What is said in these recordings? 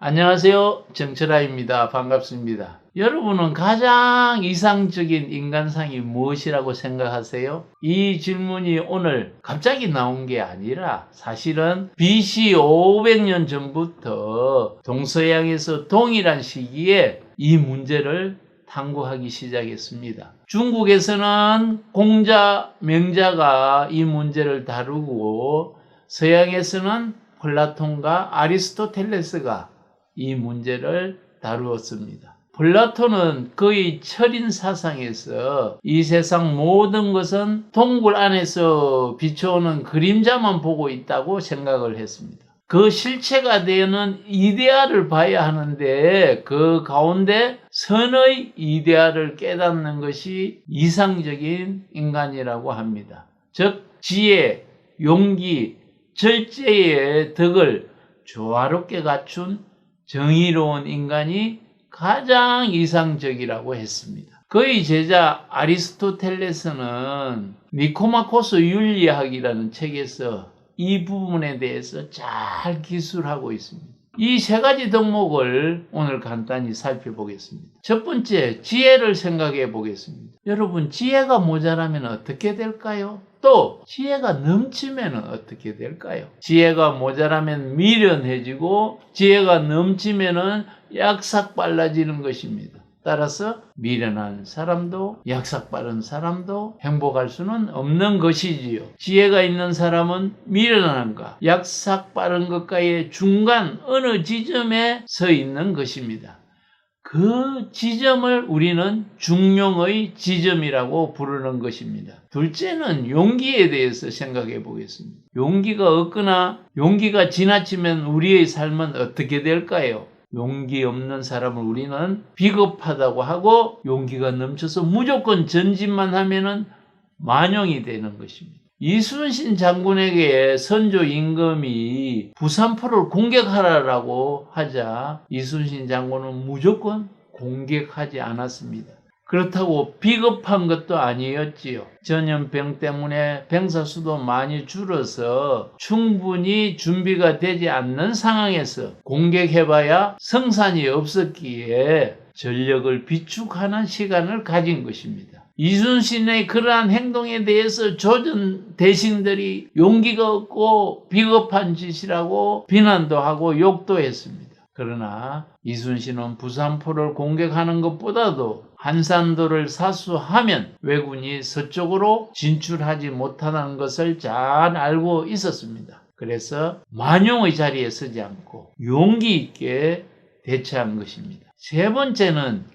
안녕하세요. 정철아입니다. 반갑습니다. 여러분은 가장 이상적인 인간상이 무엇이라고 생각하세요? 이 질문이 오늘 갑자기 나온 게 아니라 사실은 BC 500년 전부터 동서양에서 동일한 시기에 이 문제를 탐구하기 시작했습니다. 중국에서는 공자, 명자가 이 문제를 다루고 서양에서는 플라톤과 아리스토텔레스가 이 문제를 다루었습니다. 플라톤은 그의 철인 사상에서 이 세상 모든 것은 동굴 안에서 비춰오는 그림자만 보고 있다고 생각을 했습니다. 그 실체가 되는 이데아를 봐야 하는데 그 가운데 선의 이데아를 깨닫는 것이 이상적인 인간이라고 합니다. 즉 지혜, 용기, 절제의 덕을 조화롭게 갖춘 정의로운 인간이 가장 이상적이라고 했습니다. 그의 제자 아리스토텔레스는 니코마코스 윤리학이라는 책에서 이 부분에 대해서 잘 기술하고 있습니다. 이 세 가지 덕목을 오늘 간단히 살펴보겠습니다. 첫 번째, 지혜를 생각해 보겠습니다. 여러분, 지혜가 모자라면 어떻게 될까요? 또 지혜가 넘치면 어떻게 될까요? 지혜가 모자라면 미련해지고 지혜가 넘치면 약삭빨라지는 것입니다. 따라서 미련한 사람도 약삭빠른 사람도 행복할 수는 없는 것이지요. 지혜가 있는 사람은 미련함과 약삭빠른 것과의 중간 어느 지점에 서 있는 것입니다. 그 지점을 우리는 중용의 지점이라고 부르는 것입니다. 둘째는 용기에 대해서 생각해 보겠습니다. 용기가 없거나 용기가 지나치면 우리의 삶은 어떻게 될까요? 용기 없는 사람을 우리는 비겁하다고 하고 용기가 넘쳐서 무조건 전진만 하면은 만용이 되는 것입니다. 이순신 장군에게 선조 임금이 부산포를 공격하라고 하자 이순신 장군은 무조건 공격하지 않았습니다. 그렇다고 비겁한 것도 아니었지요. 전염병 때문에 병사 수도 많이 줄어서 충분히 준비가 되지 않는 상황에서 공격해봐야 성산이 없었기에 전력을 비축하는 시간을 가진 것입니다. 이순신의 그러한 행동에 대해서 조선 대신들이 용기가 없고 비겁한 짓이라고 비난도 하고 욕도 했습니다. 그러나 이순신은 부산포를 공격하는 것보다도 한산도를 사수하면 왜군이 서쪽으로 진출하지 못하는 것을 잘 알고 있었습니다. 그래서 만용의 자리에 서지 않고 용기 있게 대처한 것입니다. 세 번째는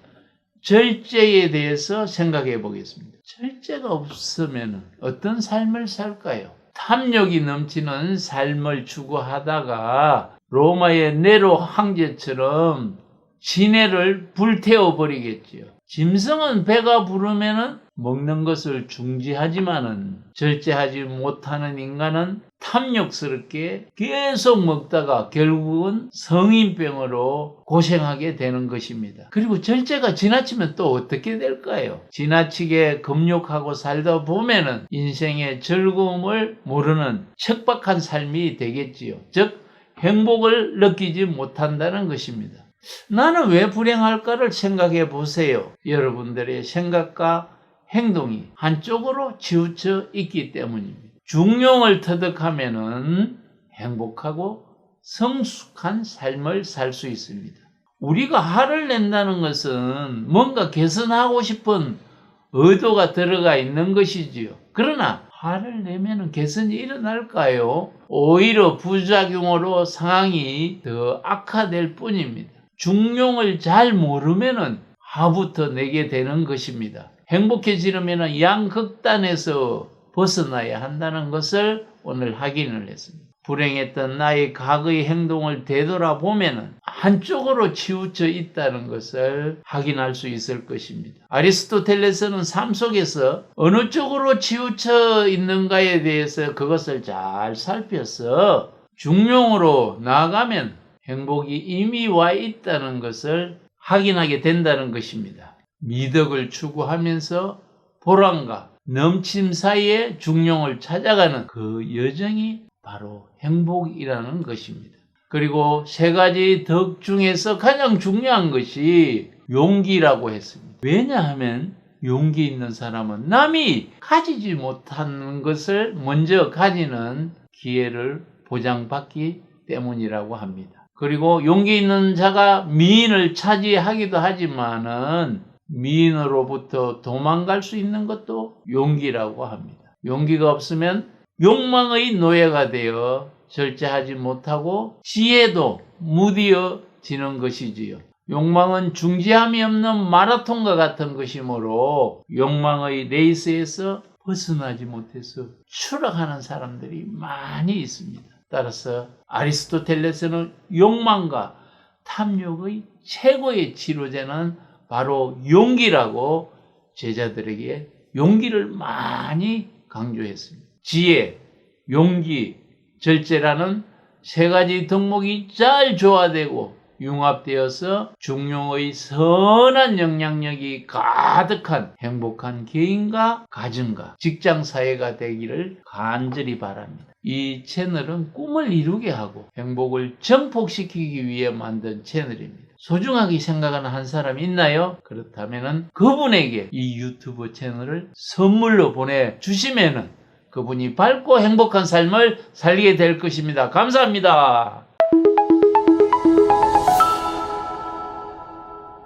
절제에 대해서 생각해 보겠습니다. 절제가 없으면 어떤 삶을 살까요? 탐욕이 넘치는 삶을 추구하다가 로마의 네로 황제처럼 시내를 불태워 버리겠지요. 짐승은 배가 부르면은 먹는 것을 중지하지만은 절제하지 못하는 인간은 탐욕스럽게 계속 먹다가 결국은 성인병으로 고생하게 되는 것입니다. 그리고 절제가 지나치면 또 어떻게 될까요? 지나치게 금욕하고 살다 보면은 인생의 즐거움을 모르는 척박한 삶이 되겠지요. 즉 행복을 느끼지 못한다는 것입니다. 나는 왜 불행할까를 생각해 보세요. 여러분들의 생각과 행동이 한쪽으로 치우쳐 있기 때문입니다. 중용을 터득하면은 행복하고 성숙한 삶을 살 수 있습니다. 우리가 화를 낸다는 것은 뭔가 개선하고 싶은 의도가 들어가 있는 것이지요. 그러나 화를 내면 개선이 일어날까요? 오히려 부작용으로 상황이 더 악화될 뿐입니다. 중용을 잘 모르면 화부터 내게 되는 것입니다. 행복해지려면 양극단에서 벗어나야 한다는 것을 오늘 확인을 했습니다. 불행했던 나의 과거의 행동을 되돌아보면 한쪽으로 치우쳐 있다는 것을 확인할 수 있을 것입니다. 아리스토텔레스는 삶 속에서 어느 쪽으로 치우쳐 있는가에 대해서 그것을 잘 살펴서 중용으로 나아가면 행복이 이미 와 있다는 것을 확인하게 된다는 것입니다. 미덕을 추구하면서 보람과 넘침 사이에 중용을 찾아가는 그 여정이 바로 행복이라는 것입니다. 그리고 세 가지 덕 중에서 가장 중요한 것이 용기라고 했습니다. 왜냐하면 용기 있는 사람은 남이 가지지 못하는 것을 먼저 가지는 기회를 보장받기 때문이라고 합니다. 그리고 용기 있는 자가 미인을 차지하기도 하지만은 미인으로부터 도망갈 수 있는 것도 용기라고 합니다. 용기가 없으면 욕망의 노예가 되어 절제하지 못하고 지혜도 무디어지는 것이지요. 욕망은 중지함이 없는 마라톤과 같은 것이므로 욕망의 레이스에서 벗어나지 못해서 추락하는 사람들이 많이 있습니다. 따라서 아리스토텔레스는 욕망과 탐욕의 최고의 치료제는 바로 용기라고 제자들에게 용기를 많이 강조했습니다. 지혜, 용기, 절제라는 세 가지 덕목이 잘 조화되고 융합되어서 중용의 선한 영향력이 가득한 행복한 개인과 가정과 직장 사회가 되기를 간절히 바랍니다. 이 채널은 꿈을 이루게 하고 행복을 증폭시키기 위해 만든 채널입니다. 소중하게 생각하는 한 사람 있나요? 그렇다면 그분에게 이 유튜브 채널을 선물로 보내주시면 그분이 밝고 행복한 삶을 살게 될 것입니다. 감사합니다.